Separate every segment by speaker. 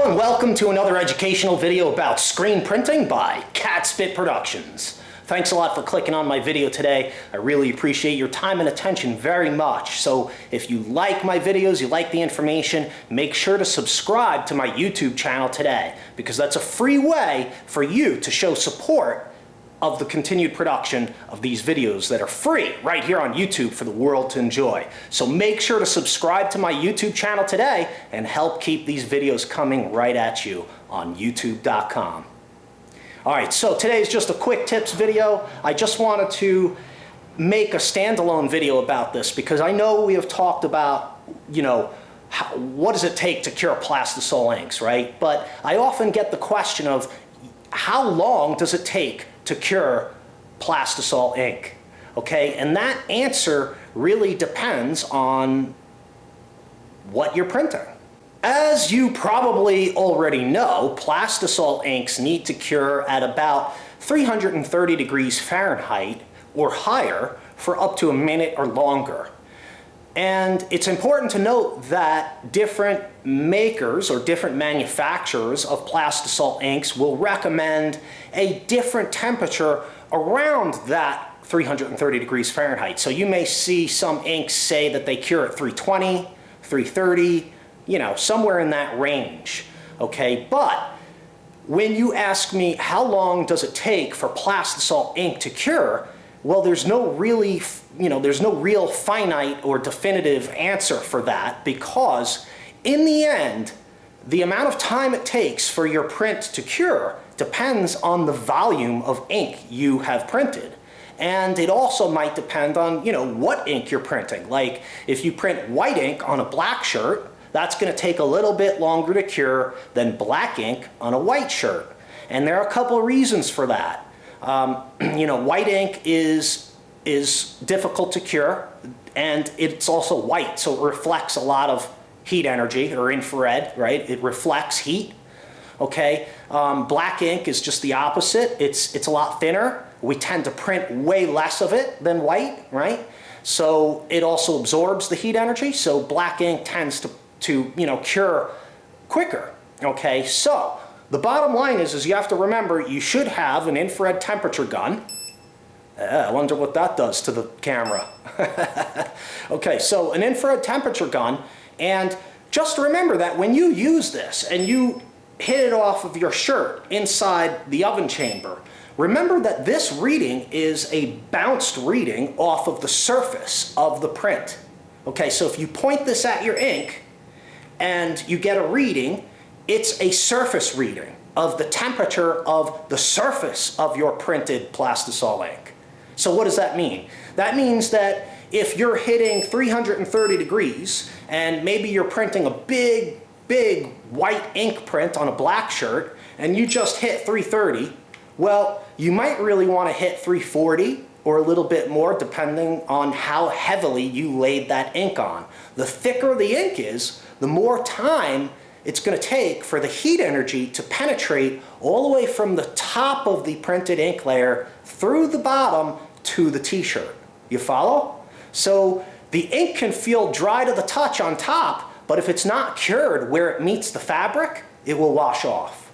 Speaker 1: Hello and welcome to another educational video about screen printing by Catspit Productions. Thanks a lot for clicking on my video today. I really appreciate your time and attention very much. So if you like my videos, you like the information, make sure to subscribe to my YouTube channel today, because that's a free way for you to show support of the continued production of these videos that are free right here on YouTube for the world to enjoy. So make sure to subscribe to my YouTube channel today and help keep these videos coming right at you on youtube.com. Alright, so today is just a quick tips video. I just wanted to make a standalone video about this because I know we have talked about, what does it take to cure Plastisol inks, right? But I often get the question of how long does it take to cure Plastisol ink? Okay, and that answer really depends on what you're printing. As you probably already know, Plastisol inks need to cure at about 330 degrees Fahrenheit or higher for up to a minute or longer. And it's important to note that different makers or different manufacturers of Plastisol inks will recommend a different temperature around that 330 degrees Fahrenheit. So you may see some inks say that they cure at 320, 330, somewhere in that range, okay? But when you ask me how long does it take for Plastisol ink to cure, well, there's no real finite or definitive answer for that, because in the end, the amount of time it takes for your print to cure depends on the volume of ink you have printed. And it also might depend on, what ink you're printing. Like if you print white ink on a black shirt, that's going to take a little bit longer to cure than black ink on a white shirt. And there are a couple of reasons for that. White ink is difficult to cure, and it's also white, so it reflects a lot of heat energy, or infrared, right? It reflects heat, okay? Black ink is just the opposite. It's a lot thinner. We tend to print way less of it than white, right? So it also absorbs the heat energy, so black ink tends to cure quicker, okay? So the bottom line is you have to remember you should have an infrared temperature gun. I wonder what that does to the camera. Okay, so an infrared temperature gun, and just remember that when you use this and you hit it off of your shirt inside the oven chamber, remember that this reading is a bounced reading off of the surface of the print. Okay, so if you point this at your ink and you get a reading, it's a surface reading of the temperature of the surface of your printed Plastisol ink. So what does that mean? That means that if you're hitting 330 degrees and maybe you're printing a big white ink print on a black shirt and you just hit 330, well, you might really want to hit 340 or a little bit more depending on how heavily you laid that ink on. The thicker the ink is, the more time it's going to take for the heat energy to penetrate all the way from the top of the printed ink layer through the bottom to the t-shirt. You follow? So the ink can feel dry to the touch on top, but if it's not cured where it meets the fabric, it will wash off.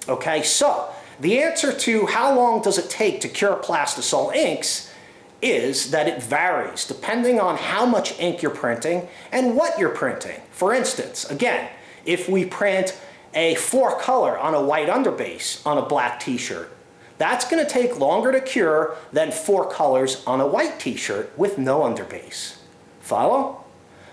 Speaker 1: Okay, so the answer to how long does it take to cure Plastisol inks is that it varies depending on how much ink you're printing and what you're printing. For instance, again, if we print a 4-color on a white underbase on a black t-shirt, that's going to take longer to cure than 4 colors on a white t-shirt with no underbase. Follow?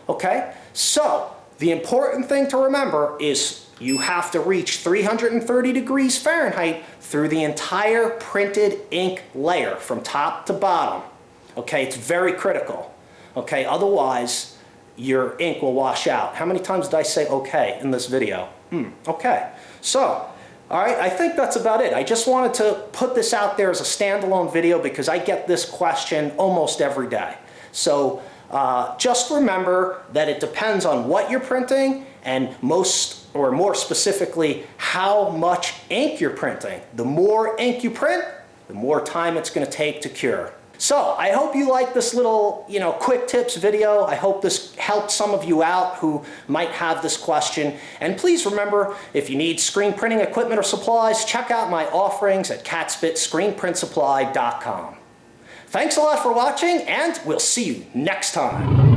Speaker 1: Okay? So, the important thing to remember is you have to reach 330 degrees Fahrenheit through the entire printed ink layer from top to bottom. Okay? It's very critical. Okay? Otherwise, your ink will wash out. How many times did I say okay in this video? Okay. So, all right, I think that's about it. I just wanted to put this out there as a standalone video because I get this question almost every day. So just remember that it depends on what you're printing and more specifically, how much ink you're printing. The more ink you print, the more time it's going to take to cure. So I hope you liked this little, quick tips video. I hope this helped some of you out who might have this question. And please remember, if you need screen printing equipment or supplies, check out my offerings at catspitscreenprintsupply.com. Thanks a lot for watching, and we'll see you next time.